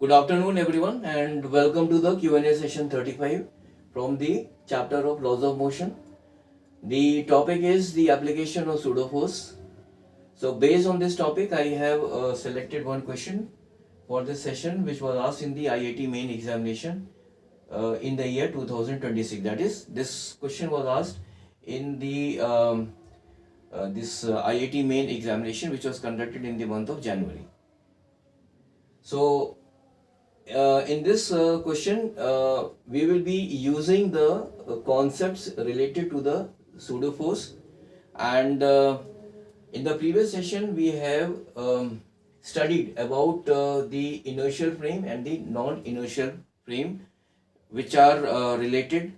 Good afternoon, everyone, and welcome to the Q&A session 35 from the chapter of Laws of Motion. The topic is the application of pseudo force. So, based on this topic, I have selected one question for this session, which was asked in the IIT main examination in the year 2026. That is, this question was asked in the IIT main examination, which was conducted in the month of January. So, in this question, we will be using the concepts related to the pseudo force, and in the previous session we have studied about the inertial frame and the non-inertial frame, which are related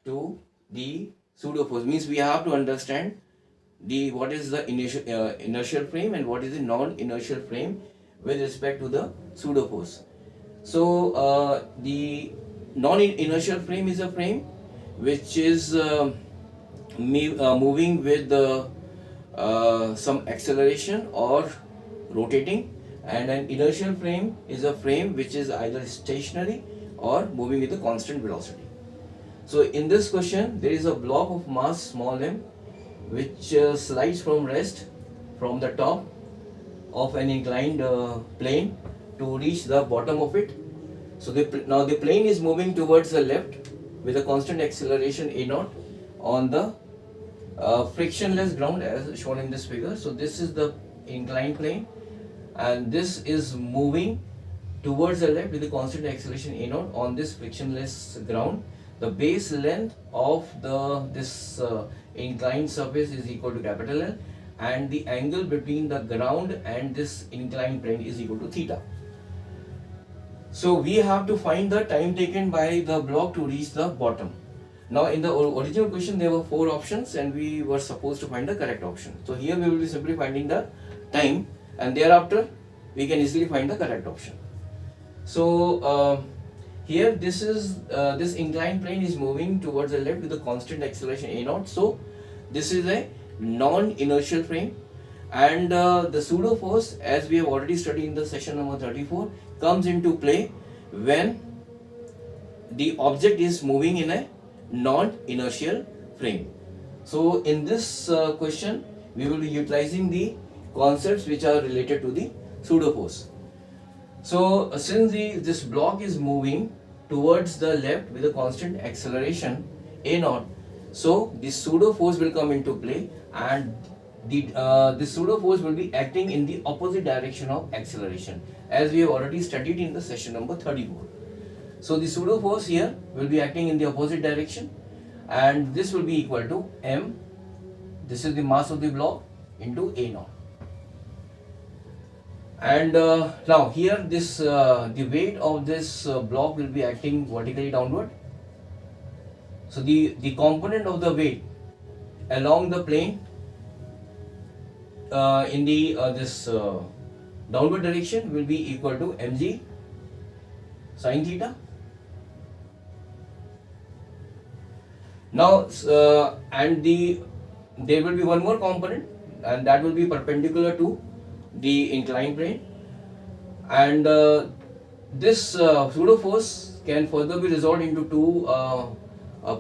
to the pseudo force. Means we have to understand what is the inertial frame and what is the non-inertial frame with respect to the pseudo force. So, the non-inertial frame is a frame which is moving with some acceleration or rotating, and an inertial frame is a frame which is either stationary or moving with a constant velocity. So, in this question, there is a block of mass small m which slides from rest from the top of an inclined plane to reach the bottom of it. So now the plane is moving towards the left with a constant acceleration a0 on the frictionless ground as shown in this figure. So this is the inclined plane, and this is moving towards the left with a constant acceleration a0 on this frictionless ground. The base length of this inclined surface is equal to capital L, and the angle between the ground and this inclined plane is equal to theta. So we have to find the time taken by the block to reach the bottom. Now in the original question there were 4 options and we were supposed to find the correct option. So here we will be simply finding the time, and thereafter we can easily find the correct option. So here this inclined plane is moving towards the left with a constant acceleration a0. So this is a non-inertial frame, and the pseudo force, as we have already studied in the session number 34, comes into play when the object is moving in a non-inertial frame. So in this question we will be utilizing the concepts which are related to the pseudo force. So since this block is moving towards the left with a constant acceleration a0, so the pseudo force will come into play, and the pseudo force will be acting in the opposite direction of acceleration, as we have already studied in the session number 34. So the pseudo force here will be acting in the opposite direction, and this will be equal to m, this is the mass of the block, into a0. And now here the weight of this block will be acting vertically downward. So the component of the weight along the plane in the this downward direction will be equal to mg sine theta. Now and there will be one more component, and that will be perpendicular to the inclined plane, and this pseudo force can further be resolved into two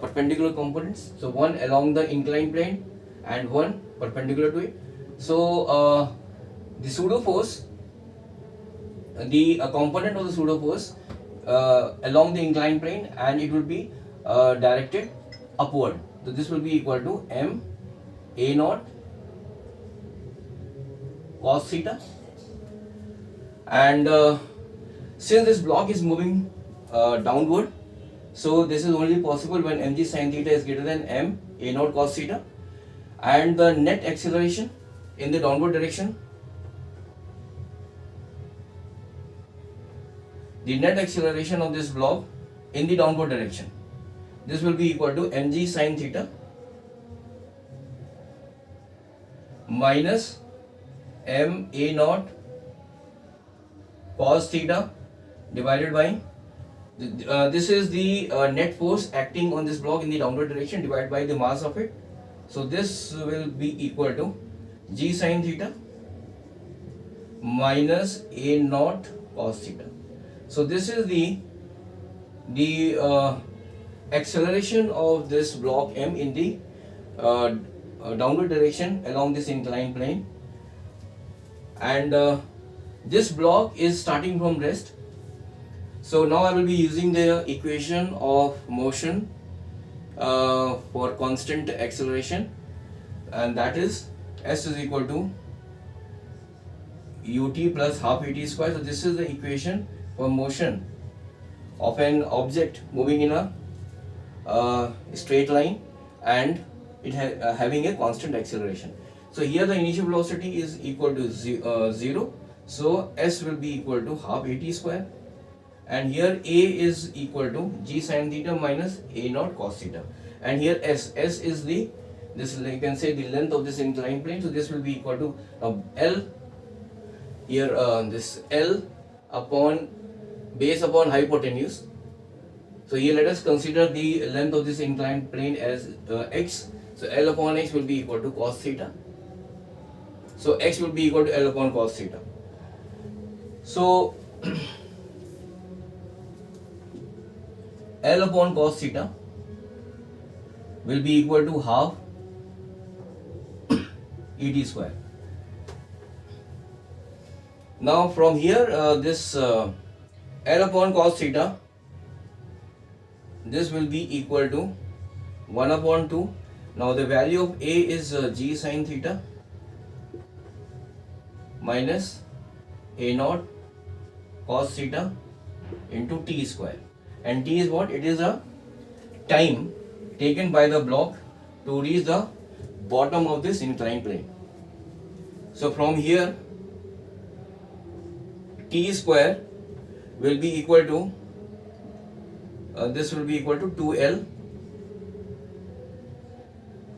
perpendicular components. So one along the inclined plane and one perpendicular to it. So the pseudo force, the component of the pseudo force along the inclined plane, and it will be directed upward. So this will be equal to m a0 cos theta, and since this block is moving downward, so this is only possible when mg sin theta is greater than m a0 cos theta, and the net acceleration in the downward direction, the net acceleration of this block in the downward direction, this will be equal to mg sin theta minus m a0 cos theta divided by this is the net force acting on this block in the downward direction divided by the mass of it. So this will be equal to g sin theta minus a0 cos theta. So this is the acceleration of this block M in the downward direction along this inclined plane, and this block is starting from rest. So now I will be using the equation of motion for constant acceleration, and that is S is equal to ut plus half at square. So this is the equation for motion of an object moving in a straight line and it having a constant acceleration. So here the initial velocity is equal to 0. So S will be equal to half at square, and here A is equal to g sin theta minus A naught cos theta, and here S is the, this you can say, the length of this inclined plane. So this will be equal to L here, this L upon base upon hypotenuse. So here let us consider the length of this inclined plane as x. So L upon x will be equal to cos theta. So x will be equal to L upon cos theta. So L upon cos theta will be equal to half et square. Now from here this L upon cos theta, this will be equal to 1 upon 2. Now the value of A is g sin theta minus A naught cos theta into t square, and t is what? It is a time taken by the block to reach the bottom of this inclined plane. So from here t square will be equal to this will be equal to 2L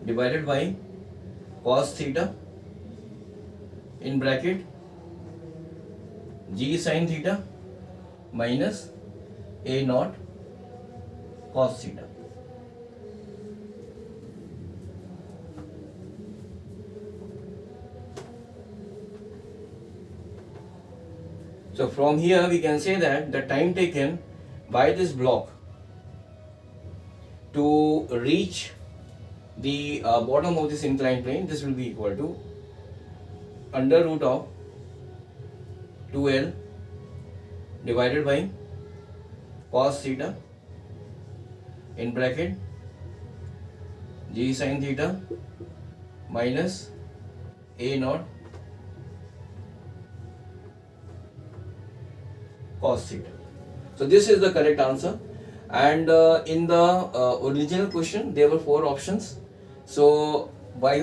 divided by cos theta in bracket g sin theta minus A naught cos theta. So from here we can say that the time taken by this block to reach the bottom of this inclined plane, this will be equal to under root of 2L divided by cos theta in bracket g sin theta minus A naught cos theta. So this is the correct answer, and in the original question there were 4 options. So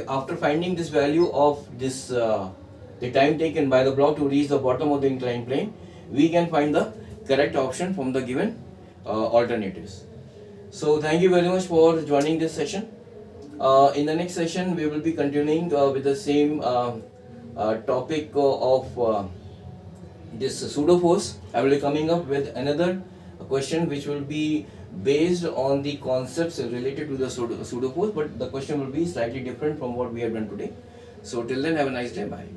after finding this value of this the time taken by the block to reach the bottom of the inclined plane, we can find the correct option from the given alternatives. So thank you very much for joining this session. In the next session we will be continuing with the same topic of this pseudo force. I will be coming up with another question which will be based on the concepts related to the pseudo force, but the question will be slightly different from what we have done today. So till then, have a nice day. Bye.